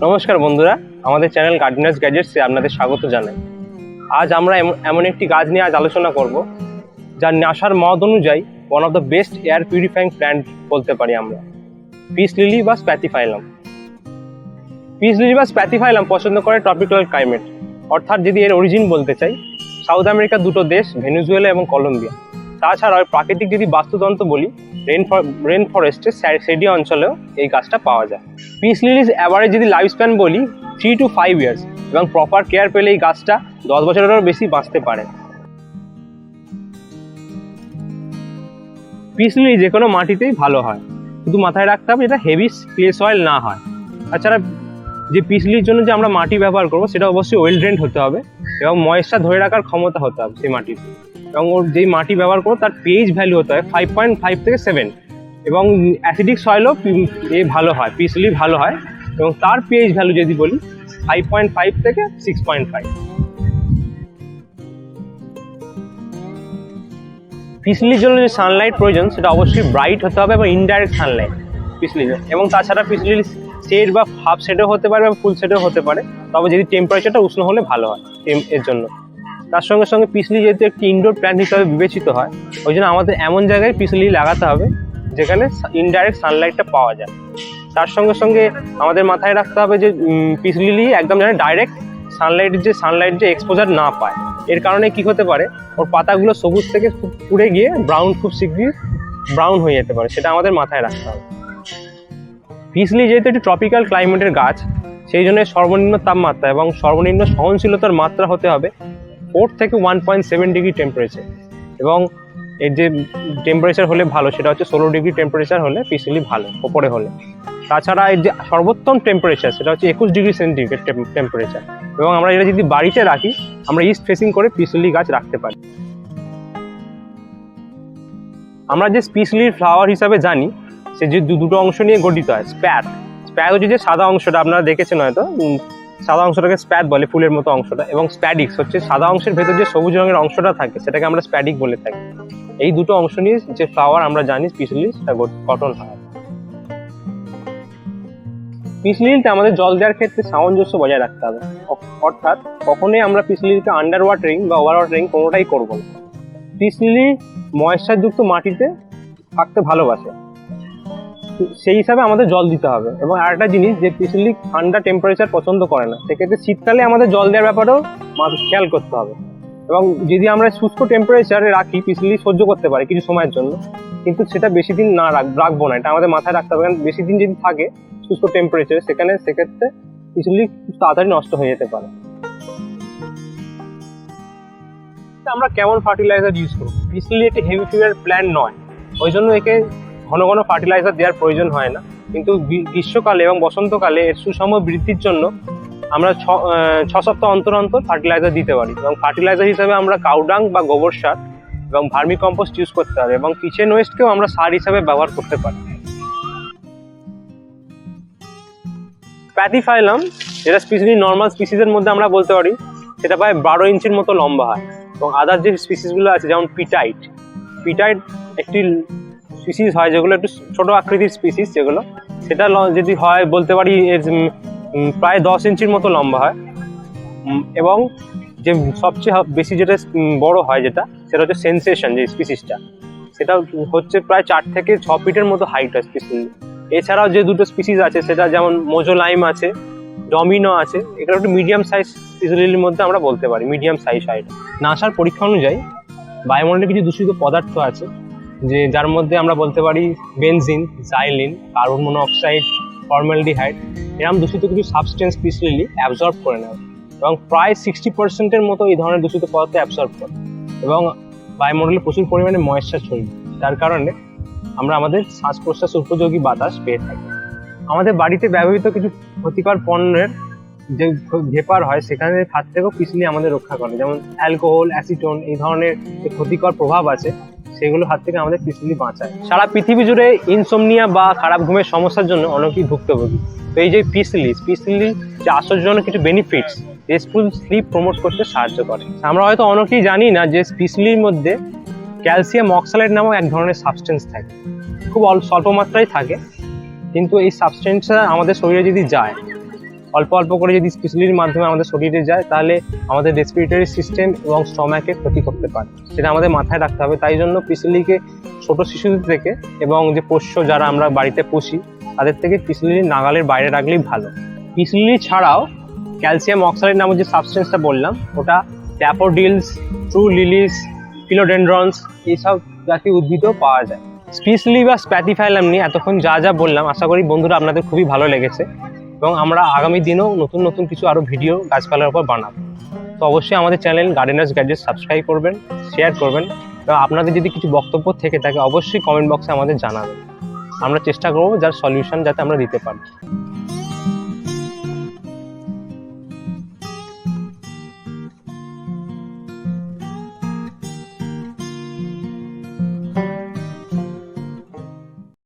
নমস্কার বন্ধুরা, আমাদের চ্যানেল গার্ডেনার্স গ্যাজেটসে আপনাদের স্বাগত জানাই। আজ আমরা এমন একটি গাছ নিয়ে আলোচনা করব, যার নাসার মত অনুযায়ী one of the best air purifying plant বলতে পারি আমরা। পিস লিলি বা স্প্যাথিফাইলাম। পিস লিলি বা স্প্যাথিফাইলাম পছন্দ করে ট্রপিক্যাল ক্লাইমেট, অর্থাৎ যদি এর অরিজিন বলতে চাই সাউথ আমেরিকার দুটো দেশ ভেনেজুয়েলা এবং কলম্বিয়া। তাছাড়াও প্রাকৃতিক যদি বাস্তুতন্ত্র বলি রেন ফরেস্টের সেডি অঞ্চলেও এই গাছটা পাওয়া যায়। পিস লিলিস অ্যাভারেজ যদি লাইফ স্প্যান বলি 3 to 5 ইয়ার্স, এবং প্রপার কেয়ার পেলে এই গাছটা 10 বছরেরও বেশি বাঁচতে পারে। পিস লিলি যে কোনো মাটিতেই ভালো হয়, শুধু মাথায় রাখতে হবে এটা হেভি ক্লে সয়েল না হয়। তাছাড়া যে পিস লিলির জন্য যে আমরা মাটি ব্যবহার করবো সেটা অবশ্যই ওয়েল ড্রেন্ড হতে হবে এবং ময়েশ্চার ধরে রাখার ক্ষমতা হতে হবে সেই মাটির। এবং ওর যেই মাটি ব্যবহার করবো তার পিএইচ ভ্যালু হতে হয় 5.5 থেকে 7, এবং অ্যাসিডিক সয়েলও ভালো হয়, পিস লিলি ভালো হয়। এবং তার পিএইচ ভ্যালু যদি বলি 5.5 থেকে 6.5। পিস লিলির জন্য যে সানলাইট প্রয়োজন সেটা অবশ্যই ব্রাইট হতে হবে এবং ইনডাইরেক্ট সানলাইট পিস লিলি। এবং তাছাড়া পিস লিলি শেড বা হাফ শেডও হতে পারে বা ফুল শেডও হতে পারে, তবে যদি টেম্পারেচারটা উষ্ণ হলে ভালো হয় এর জন্য। তার সঙ্গে সঙ্গে পিস লিলি যেহেতু একটি ইনডোর প্ল্যান্ট হিসাবে বিবেচিত হয়, ওই জন্য আমাদের এমন জায়গায় পিস লিলি লাগাতে হবে যেখানে ইনডাইরেক্ট সানলাইটটা পাওয়া যায়। তার সঙ্গে সঙ্গে আমাদের মাথায় রাখতে হবে যে পিস লিলি একদম যেন ডাইরেক্ট সানলাইট যে এক্সপোজার না পায়। এর কারণে কি হতে পারে, ওর পাতাগুলো সবুজ থেকে পুড়ে গিয়ে খুব শীঘ্রই ব্রাউন হয়ে যেতে পারে, সেটা আমাদের মাথায় রাখতে হবে। পিস লিলি যেহেতু একটি ট্রপিক্যাল ক্লাইমেটের গাছ, সেই জন্য সর্বনিম্ন তাপমাত্রা এবং সর্বনিম্ন সহনশীলতার মাত্রা হতে হবে 4 থেকে 1.7 ডিগ্রি টেম্পারেচার। এবং এর যে টেম্পারেচার হলে ভালো সেটা হচ্ছে 16 ডিগ্রি টেম্পারেচার হলে পিস লিলি ভালো ওপরে হলে। তাছাড়া এর যে সর্বোত্তম টেম্পারেচার সেটা হচ্ছে 21 ডিগ্রি সেন্টিগ্রেড টেম্পারেচার। এবং আমরা এটা যদি বাড়িতে রাখি, আমরা ইস্ট ফেসিং করে পিস লিলি গাছ রাখতে পারি। আমরা যে পিস লিলির ফ্লাওয়ার হিসাবে জানি সে যে দুটো অংশ নিয়ে গঠিত হয়। স্প্যাথ হচ্ছে যে সাদা অংশটা, আপনারা দেখেছেন হয়তো, সাদা অংশটাকে স্প্যাথ বলে, ফুলের মতো অংশটা। এবং স্প্যাডিক্স হচ্ছে সাদা অংশের ভেতর যে সবুজ রঙের অংশটা থাকে সেটাকে আমরা স্প্যাডিক বলে থাকি। এই দুটো অংশ নিয়ে যে ফ্লাওয়ার আমরা জানি পিস লিলি সেটা গঠন হয়। পিস লিলিতে আমাদের জল দেওয়ার ক্ষেত্রে সামঞ্জস্য বজায় রাখতে হবে, অর্থাৎ কখনোই আমরা পিস লিলিকে আন্ডার ওয়াটারিং বা ওভার ওয়াটারিং কোনোটাই করবো না। পিস লিলি ময়েশ্চারযুক্ত মাটিতে থাকতে ভালোবাসে, সেই হিসাবে আমাদের জল দিতে হবে। এবং আরেকটা জিনিস, যে পিস লিলি ঠান্ডা টেম্পারেচার পছন্দ করে না, সেক্ষেত্রে শীতকালে আমাদের জল দেওয়ার ব্যাপারেও খেয়াল করতে হবে। এবং যদি আমরা শুষ্ক টেম্পারেচারে রাখি, পিস লিলি সহ্য করতে পারে কিছু সময়ের জন্য, কিন্তু সেটা বেশি দিন না রাখবো না, এটা আমাদের মাথায় রাখতে হবে। কারণ বেশি দিন যদি থাকে শুষ্ক টেম্পারেচারে, সেক্ষেত্রে পিস লিলি খুব তাড়াতাড়ি নষ্ট হয়ে যেতে পারে। আমরা কেমন ফার্টিলাইজার ইউজ করবো? পিস লিলি একটি হেভি ফিভার প্ল্যান্ট নয়, ওই জন্য একে ঘন ঘন ফার্টিলাইজার দেওয়ার প্রয়োজন হয় না। কিন্তু গ্রীষ্মকালে এবং বসন্তকালে এর সুষম বৃদ্ধির জন্য আমরা 6 সপ্তাহ অন্তর অন্তর ফার্টিলাইজার দিতে পারি। এবং ফার্টিলাইজার হিসাবে আমরা কাউডাং বা গোবর সার এবং ভার্মি কম্পোস্ট ইউজ করতে হবে, এবং কিচেন ওয়েস্টকেও আমরা সার হিসাবে ব্যবহার করতে পারি। স্প্যাথিফাইলাম যেটা স্পেশালি নর্মাল স্পিসিসের মধ্যে আমরা বলতে পারি, সেটা প্রায় 12 ইঞ্চির মতো লম্বা হয়। এবং আদার যে স্পিসিসগুলো আছে, যেমন পিটাইট একটি স্পিসিস হয় যেগুলো একটু ছোট আকৃতির স্পিসিস, যেগুলো সেটা যদি হয় বলতে পারি প্রায় 10 ইঞ্চির মতো লম্বা হয়। এবং যে সবচেয়ে বেশি যেটা বড় হয় সেটা হচ্ছে সেন্সেশন, যে স্পিসিসটা সেটা হচ্ছে প্রায় 4 থেকে 6 ফিটের মতো হাইট হয় স্পিসিস। এছাড়াও যে দুটো স্পিসিস আছে সেটা যেমন মোজোলাইম আছে, ডমিনো আছে, এগুলো একটু মিডিয়াম সাইজ পিস লিলির মধ্যে আমরা বলতে পারি, মিডিয়াম সাইজ হাইট। নাসার পরীক্ষা অনুযায়ী বায়ুমণ্ডলে কিছু দূষিত পদার্থ আছে, যার মধ্যে আমরা বলতে পারি benzene, xylene, carbon monoxide, formaldehyde, এরকম দূষিত কিছু সাবস্টেন্স পিস লিলি অ্যাবজর্ব করে নেয়। এবং প্রায় 60% মতো এই ধরনের দূষিত পদার্থ অ্যাবজর্ব করে, এবং বায়ুমণ্ডলে প্রচুর পরিমাণে ময়েশ্চার ছড়িয়ে, যার কারণে আমরা আমাদের শ্বাস প্রশ্বাস উপযোগী বাতাস পেয়ে থাকি। আমাদের বাড়িতে ব্যবহৃত কিছু ক্ষতিকর পণ্যের যে ভেপার হয়, সেখানে হাত থেকেও পিস লিলি আমাদের রক্ষা করে। যেমন অ্যালকোহল, অ্যাসিটোন, এই ধরনের যে ক্ষতিকর প্রভাব আছে সেগুলো হাত থেকে আমাদের পিস লিলি বাঁচায়। সারা পৃথিবী জুড়ে ইনসোমনিয়া বা খারাপ ঘুমের সমস্যার জন্য অনেকেই ভুক্তভোগী। তো এই যে পিস লিলি যে আশ্চর্যজনক কিছু বেনিফিটস, রেস্টফুল স্লিপ প্রমোট করতে সাহায্য করে। আমরা হয়তো অনেকেই জানি না যে পিস লিলির মধ্যে ক্যালসিয়াম অক্সালেট নামক এক ধরনের সাবস্টেন্স থাকে, খুব স্বল্প মাত্রায় থাকে, কিন্তু এই সাবস্টেন্সটা আমাদের শরীরে যদি যায় অল্প অল্প করে যদি স্পিসিলির মাধ্যমে আমাদের শরীরে যায় তাহলে আমাদের রেসপিরেটরি সিস্টেম এবং স্টমাকে ক্ষতি করতে পারে, সেটা আমাদের মাথায় রাখতে হবে। তাই জন্য পিসিলিকে ছোট শিশুদের থেকে এবং যে পোষ্য যারা আমরা বাড়িতে পুষি তাদের থেকে পিসিলির নাগালের বাইরে রাখলেই ভালো। পিসিলি ছাড়াও ক্যালসিয়াম অক্সালেট নামক যে সাবস্টেন্সটা বললাম ওটা ড্যাফোডিলস, ট্রু লিলিস, ফিলোডেন্ড্রনস এইসব জাতীয় উদ্ভিদও পাওয়া যায়। পিসিলি বা স্প্যাথিফাইলাম নিয়ে এতক্ষণ যা যা বললাম আশা করি বন্ধুরা আপনাদের খুবই ভালো লেগেছে এবং আমরা আগামী দিনেও নতুন নতুন কিছু আরও ভিডিও গাছপালার উপর বানাবো। তো অবশ্যই আমাদের চ্যানেল গার্ডেনার্স গ্যাজেট সাবস্ক্রাইব করবেন, শেয়ার করবেন এবং আপনাদের যদি কিছু বক্তব্য থেকে থাকে অবশ্যই কমেন্ট বক্সে আমাদের জানাবেন। আমরা চেষ্টা করবো যার সলিউশন যাতে আমরা দিতে পারি।